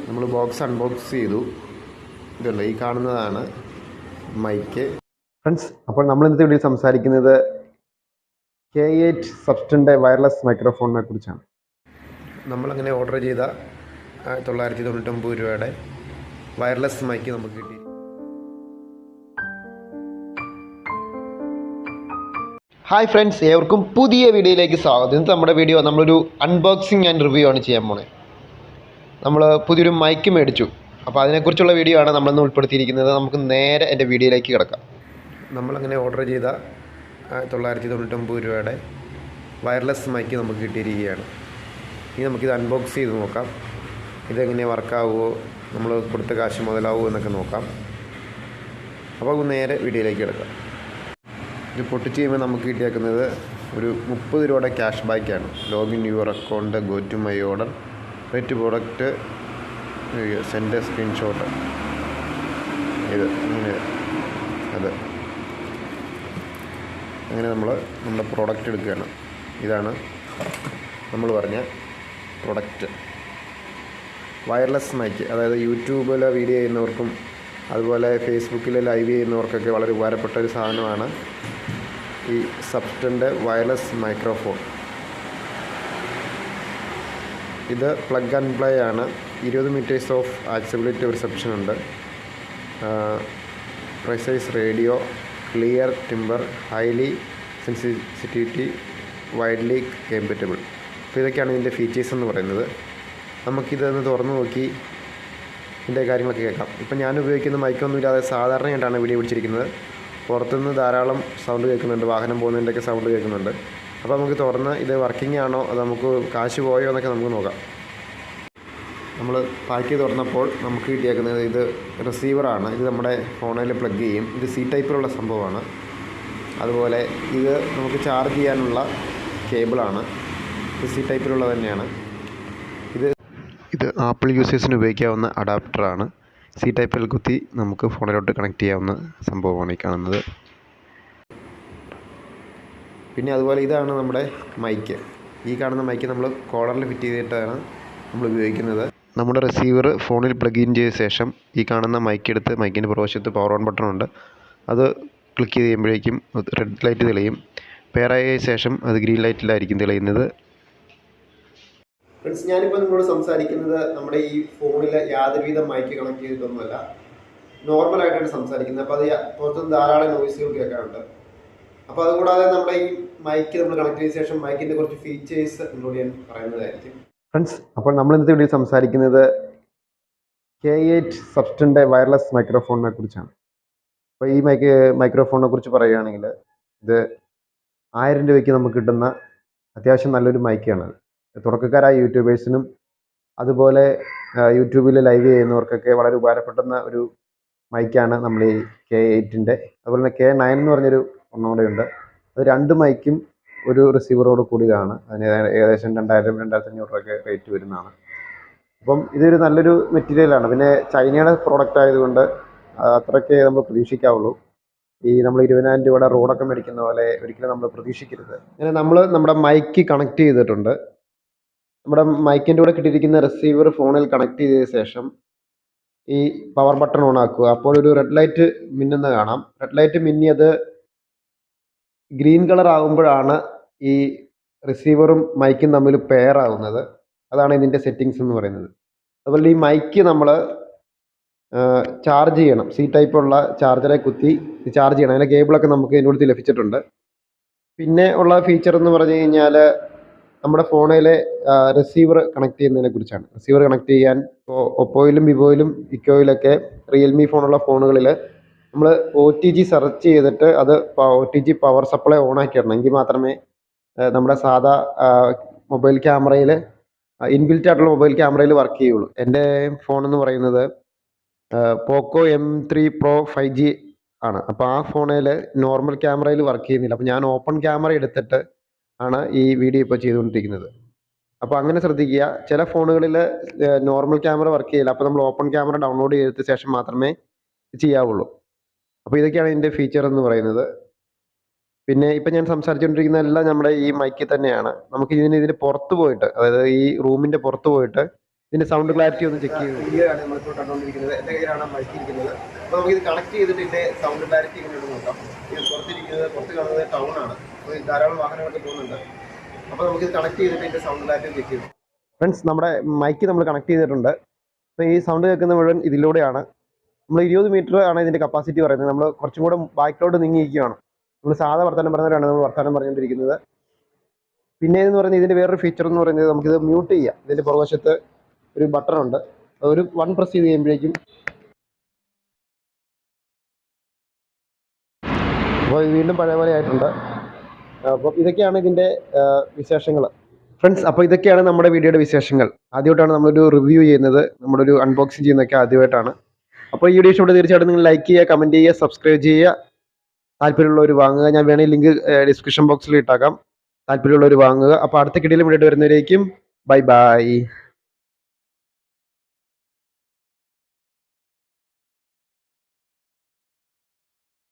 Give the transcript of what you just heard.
നമ്മൾ box unbox ചെയ്തു. ഇതുണ്ട്, ഈ കാണുന്നതാണ് മൈക്ക്. ഫ്രണ്ട്സ്, അപ്പോൾ നമ്മൾ ഇന്നത്തെ വീഡിയോയിൽ സംസാരിക്കുന്നത് K8 സബ്സ്റ്റൻ്റെ വയർലെസ് മൈക്രോഫോണിനെ കുറിച്ചാണ്. നമ്മളങ്ങനെ ഓർഡർ ചെയ്ത 999 രൂപയുടെ വയർലെസ് മൈക്ക് നമുക്ക് കിട്ടി. ഹായ് ഫ്രണ്ട്സ്, ഏവർക്കും പുതിയ വീഡിയോയിലേക്ക് സ്വാഗതം. ഇന്നത്തെ നമ്മുടെ വീഡിയോ നമ്മളൊരു അൺബോക്സിങ് ആൻഡ് റിവ്യൂ ആണ് ചെയ്യാൻ പോണേ. നമ്മൾ പുതിയൊരു മൈക്ക് മേടിച്ചു. അപ്പോൾ അതിനെക്കുറിച്ചുള്ള വീഡിയോ ആണ് നമ്മളിന്ന് ഉൾപ്പെടുത്തിയിരിക്കുന്നത്. നമുക്ക് നേരെ എൻ്റെ വീഡിയോയിലേക്ക് കിടക്കാം. നമ്മളങ്ങനെ ഓർഡർ ചെയ്ത 999 രൂപയുടെ വയർലെസ് മൈക്ക് നമുക്ക് കിട്ടിയിരിക്കുകയാണ്. ഇനി നമുക്കിത് അൺബോക്സ് ചെയ്ത് നോക്കാം. ഇതെങ്ങനെ വർക്കാവുമോ, നമ്മൾ കൊടുത്ത കാശ് മുതലാവുമോ എന്നൊക്കെ നോക്കാം. അപ്പോൾ നേരെ വീഡിയോയിലേക്ക് കിടക്കാം. ഇത് പൊട്ടിച്ച് കഴിയുമ്പോൾ നമുക്ക് കിട്ടിയേക്കുന്നത് ഒരു 30 രൂപയുടെ ക്യാഷ് ബാക്കാണ്. Login your account, go to my order, rate product, send screenshot. ഇത് ഇങ്ങനെ അത് അങ്ങനെ നമ്മുടെ പ്രോഡക്റ്റ് എടുക്കുകയാണ്. ഇതാണ് നമ്മൾ പറഞ്ഞ പ്രൊഡക്റ്റ്, വയർലെസ് മൈക്ക്. അതായത് യൂട്യൂബിൽ വീഡിയോ ചെയ്യുന്നവർക്കും അതുപോലെ ഫേസ്ബുക്കിൽ ലൈവ് ചെയ്യുന്നവർക്കൊക്കെ വളരെ ഉപകാരപ്പെട്ട ഒരു സാധനമാണ് ഈ സബ്സ്റ്റൻ്റെ വയർലെസ് മൈക്രോഫോൺ. ഇത് പ്ലഗ് ആൻഡ് പ്ലേ ആണ്. 20 മീറ്റേഴ്സ് ഓഫ് ആക്സസിബിലിറ്റി റിസപ്ഷൻ ഉണ്ട്. Precise radio, clear timber, highly sensitivity, widely compatible. അപ്പോൾ ഇതൊക്കെയാണ് ഇതിൻ്റെ ഫീച്ചേഴ്സ് എന്ന് പറയുന്നത്. നമുക്കിതൊന്ന് തുറന്ന് നോക്കി ഇതിൻ്റെ കാര്യങ്ങളൊക്കെ കേൾക്കാം. ഇപ്പം ഞാൻ ഉപയോഗിക്കുന്ന മൈക്കൊന്നും ഇല്ലാതെ സാധാരണയായിട്ടാണ് വീഡിയോ പിടിച്ചിരിക്കുന്നത്. പുറത്തുനിന്ന് ധാരാളം സൗണ്ട് കേൾക്കുന്നുണ്ട്, വാഹനം പോകുന്നതിൻ്റെയൊക്കെ സൗണ്ട് കേൾക്കുന്നുണ്ട്. അപ്പോൾ നമുക്ക് തുറന്ന് ഇത് വർക്കിംഗ് ആണോ, അത് നമുക്ക് കാശ് പോയോ എന്നൊക്കെ നമുക്ക് നോക്കാം. നമ്മൾ പാക്ക് ചെയ്ത് തുറന്നപ്പോൾ നമുക്ക് കിട്ടിയേക്കുന്നത് ഇത് റിസീവറാണ്. ഇത് നമ്മുടെ ഫോണിൽ പ്ലഗ് ചെയ്യും. ഇത് സി ടൈപ്പിലുള്ള സംഭവമാണ്. അതുപോലെ ഇത് നമുക്ക് ചാർജ് ചെയ്യാനുള്ള കേബിളാണ്. ഇത് സി ടൈപ്പിലുള്ള തന്നെയാണ്. ഇത് ആപ്പിൾ യൂസേഴ്സിന് ഉപയോഗിക്കാവുന്ന അഡാപ്റ്ററാണ്. സി ടൈപ്പിൽ കുത്തി നമുക്ക് ഫോണിലോട്ട് കണക്ട് ചെയ്യാവുന്ന സംഭവമാണ് ഈ കാണുന്നത്. പിന്നെ അതുപോലെ ഇതാണ് നമ്മുടെ മൈക്ക്. ഈ കാണുന്ന മൈക്ക് നമ്മൾ കോളറിൽ ഫിറ്റ് ചെയ്തിട്ടാണ് നമ്മൾ ഉപയോഗിക്കുന്നത്. നമ്മുടെ റിസീവർ ഫോണിൽ പ്ലഗ് ഇൻ ചെയ്ത ശേഷം ഈ കാണുന്ന മൈക്ക് എടുത്ത് മൈക്കിൻ്റെ പുറവശത്ത് പവർ ഓൺ ബട്ടൺ ഉണ്ട്. അത് ക്ലിക്ക് ചെയ്യുമ്പോഴേക്കും റെഡ് ലൈറ്റ് തെളിയും. പെയറായ ശേഷം അത് ഗ്രീൻ ലൈറ്റിലായിരിക്കും തെളിയുന്നത്. ഫ്രണ്ട്സ്, ഞാനിപ്പോൾ നിങ്ങളോട് സംസാരിക്കുന്നത് നമ്മുടെ ഈ ഫോണിൽ യാതൊരുവിധ മൈക്ക് കണക്ട് ചെയ്തിട്ടൊന്നുമല്ല, നോർമലായിട്ടാണ് സംസാരിക്കുന്നത്. അപ്പോൾ അത് പുറത്തുനിന്ന് ധാരാളം നോയ്സുകൾ കേൾക്കാറുണ്ട്. അപ്പോൾ അതുകൂടാതെ നമ്മുടെ ഈ മൈക്ക് നമ്മൾ കണക്ട് ചെയ്ത ശേഷം മൈക്കിൻ്റെ കുറച്ച് ഫീച്ചേഴ്സ് നിങ്ങളോട് ഞാൻ പറയുന്നതായിരിക്കും. ഫ്രണ്ട്സ്, അപ്പോൾ നമ്മൾ ഇന്നത്തെ വീഡിയോ സംസാരിക്കുന്നത് K8 സബ്സ്റ്റൻ്റെ വയർലെസ് മൈക്രോഫോണിനെ കുറിച്ചാണ്. അപ്പോൾ ഈ മൈക്രോഫോണിനെ കുറിച്ച് പറയുകയാണെങ്കിൽ ഇത് 1000 രൂപയ്ക്ക് നമുക്ക് കിട്ടുന്ന അത്യാവശ്യം നല്ലൊരു മൈക്കാണ്. തുടക്കക്കാരായ യൂട്യൂബേഴ്സിനും അതുപോലെ യൂട്യൂബിൽ ലൈവ് ചെയ്യുന്നവർക്കൊക്കെ വളരെ ഉപകാരപ്പെടുന്ന ഒരു മൈക്കാണ് നമ്മൾ ഈ K8ൻ്റെ. അതുപോലെ തന്നെ K9 എന്ന് പറഞ്ഞൊരു ഒന്നുകൂടെ ഉണ്ട്. അത് 2 മൈക്കും ഒരു റിസീവറോട് കൂടിയതാണ്. അതിന് ഏകദേശം 2000-2500 രൂപയൊക്കെ റേറ്റ് വരുന്നതാണ്. അപ്പം ഇതൊരു നല്ലൊരു മെറ്റീരിയലാണ്. പിന്നെ ചൈനയുടെ പ്രോഡക്റ്റ് ആയതുകൊണ്ട് അത്രയ്ക്ക് നമ്മൾ പ്രതീക്ഷിക്കാവുള്ളൂ. ഈ നമ്മൾ 20,000 രൂപയുടെ റോഡൊക്കെ മേടിക്കുന്ന പോലെ ഒരിക്കലും നമ്മൾ പ്രതീക്ഷിക്കരുത്. അങ്ങനെ നമ്മൾ നമ്മുടെ മൈക്ക് കണക്ട് ചെയ്തിട്ടുണ്ട്. നമ്മുടെ മൈക്കിൻ്റെ കൂടെ കിട്ടിയിരിക്കുന്ന റിസീവർ ഫോണിൽ കണക്ട് ചെയ്ത ശേഷം ഈ പവർ ബട്ടൺ ഓൺ ആക്കുക. അപ്പോൾ ഒരു റെഡ് ലൈറ്റ് മിന്നുന്ന കാണാം. റെഡ് ലൈറ്റ് മിന്നിയത് ഗ്രീൻ കളർ ആകുമ്പോഴാണ് ഈ റിസീവറും മൈക്കും തമ്മിൽ പെയർ ആകുന്നത്. അതാണ് ഇതിൻ്റെ സെറ്റിങ്സ് എന്ന് പറയുന്നത്. അതുപോലെ ഈ മൈക്ക് നമ്മൾ ചാർജ് ചെയ്യണം. സി ടൈപ്പുള്ള ചാർജറെ കുത്തി ചാർജ് ചെയ്യണം. അതിൻ്റെ കേബിളൊക്കെ നമുക്ക് ഇതിനോട് ലഭിച്ചിട്ടുണ്ട്. പിന്നെ ഉള്ള ഫീച്ചർ എന്ന് പറഞ്ഞു കഴിഞ്ഞാൽ നമ്മുടെ ഫോണിലെ റിസീവർ കണക്ട് ചെയ്യുന്നതിനെ കുറിച്ചാണ്. റിസീവർ കണക്ട് ചെയ്യാൻ ഒപ്പോയിലും വിവോയിലും ഇക്കോയിലൊക്കെ റിയൽമി ഫോണുള്ള ഫോണുകളിൽ നമ്മൾ OTG സെർച്ച് ചെയ്തിട്ട് അത് OTG പവർ സപ്ലൈ ഓൺ ആക്കിയിടണം. എങ്കിൽ മാത്രമേ നമ്മുടെ സാധാ മൊബൈൽ ക്യാമറയിൽ ഇൻബിൽറ്റ് ആയിട്ടുള്ള മൊബൈൽ ക്യാമറയിൽ വർക്ക് ചെയ്യുള്ളൂ. എൻ്റെ ഫോൺ എന്ന് പറയുന്നത് പോക്കോ M3 Pro 5G ആണ്. അപ്പോൾ ആ ഫോണിൽ നോർമൽ ക്യാമറയിൽ വർക്ക് ചെയ്യുന്നില്ല. അപ്പോൾ ഞാൻ ഓപ്പൺ ക്യാമറ എടുത്തിട്ട് ആണ് ഈ വീഡിയോ ഇപ്പോൾ ചെയ്തുകൊണ്ടിരിക്കുന്നത്. അപ്പോൾ അങ്ങനെ ശ്രദ്ധിക്കുക. ചില ഫോണുകളിൽ നോർമൽ ക്യാമറ വർക്ക് ചെയ്യില്ല. അപ്പോൾ നമ്മൾ ഓപ്പൺ ക്യാമറ ഡൗൺലോഡ് ചെയ്ത ശേഷം മാത്രമേ ചെയ്യാവുള്ളൂ. അപ്പോൾ ഇതൊക്കെയാണ് ഇതിൻ്റെ ഫീച്ചർ എന്ന് പറയുന്നത്. പിന്നെ ഇപ്പം ഞാൻ സംസാരിച്ചുകൊണ്ടിരിക്കുന്ന എല്ലാം നമ്മുടെ ഈ മൈക്കിൽ തന്നെയാണ്. നമുക്ക് ഇതിന് പുറത്ത് പോയിട്ട്, അതായത് ഈ റൂമിൻ്റെ പുറത്ത് പോയിട്ട് ഇതിൻ്റെ സൗണ്ട് ക്ലാരിറ്റി ഒന്ന് ചെക്ക് ചെയ്ത് വീഡിയോ ആണ് നമ്മളിപ്പോൾ കണ്ടുകൊണ്ടിരിക്കുന്നത്. എൻ്റെ കയ്യിലാണ് മൈക്ക് ഇരിക്കുന്നത്. അപ്പോൾ നമുക്കിത് കണക്ട് ചെയ്തിട്ട് ഇതിൻ്റെ സൗണ്ട് ക്ലാരിറ്റി ഇങ്ങനെ നോക്കാം. ഇത് പുറത്ത് കാണുന്നത് ടൗൺ ആണ്. അപ്പോൾ ധാരാളം വാഹനങ്ങളൊക്കെ പോകുന്നുണ്ട്. അപ്പോൾ നമുക്കിത് കണക്ട് ചെയ്തിട്ട് ഇതിൻ്റെ സൗണ്ട് ക്ലാരിറ്റി ചെക്ക് ചെയ്യും. ഫ്രണ്ട്സ്, നമ്മുടെ മൈക്ക് നമ്മൾ കണക്ട് ചെയ്തിട്ടുണ്ട്. അപ്പോൾ ഈ സൗണ്ട് കേൾക്കുന്ന മുഴുവൻ ഇതിലൂടെയാണ്. നമ്മൾ 20 മീറ്റർ ആണ് ഇതിൻ്റെ കപ്പാസിറ്റി പറയുന്നത്. നമ്മൾ കുറച്ചും കൂടെ ബാക്കിലോട്ട് നീങ്ങിയിരിക്കുകയാണ്. നമ്മൾ സാധാ വർത്തമാനം പറഞ്ഞവരാണ് നമ്മൾ വർത്തമാനം പറഞ്ഞുകൊണ്ടിരിക്കുന്നത്. പിന്നെ എന്ന് പറഞ്ഞാൽ ഇതിൻ്റെ വേറൊരു ഫീച്ചർ എന്ന് പറയുന്നത് നമുക്കിത് മ്യൂട്ട് ചെയ്യാം. ഇതിൻ്റെ പുറകുവശത്ത് ഒരു ബട്ടൺ ഉണ്ട്. ഒരു 1 പ്രസ് ചെയ്ത് കഴിയുമ്പോഴേക്കും അപ്പോൾ ഇത് വീണ്ടും പഴയ പോലെ ആയിട്ടുണ്ട്. അപ്പോൾ ഇതൊക്കെയാണ് ഇതിൻ്റെ വിശേഷങ്ങൾ. ഫ്രണ്ട്സ്, അപ്പോൾ ഇതൊക്കെയാണ് നമ്മുടെ വീഡിയോയുടെ വിശേഷങ്ങൾ. ആദ്യമായിട്ടാണ് നമ്മളൊരു റിവ്യൂ ചെയ്യുന്നത്, നമ്മുടെ ഒരു അൺബോക്സിങ് ചെയ്യുന്നതൊക്കെ ആദ്യമായിട്ടാണ്. അപ്പോൾ ഈ വീഡിയോ ഇഷ്ടപ്പെട്ട് തീർച്ചയായിട്ടും നിങ്ങൾ ലൈക്ക് ചെയ്യുക, കമൻറ്റ് ചെയ്യുക, സബ്സ്ക്രൈബ് ചെയ്യുക. താല്പര്യമുള്ളവർ വാങ്ങുക. ഞാൻ വേണമെങ്കിൽ ലിങ്ക് ഡിസ്ക്രിപ്ഷൻ ബോക്സിൽ ഇട്ടാക്കാം. താല്പര്യമുള്ളവർ വാങ്ങുക. അപ്പോൾ അടുത്ത കിടിലം വീഡിയോ വരുന്നവരേക്കും ബൈ ബൈ.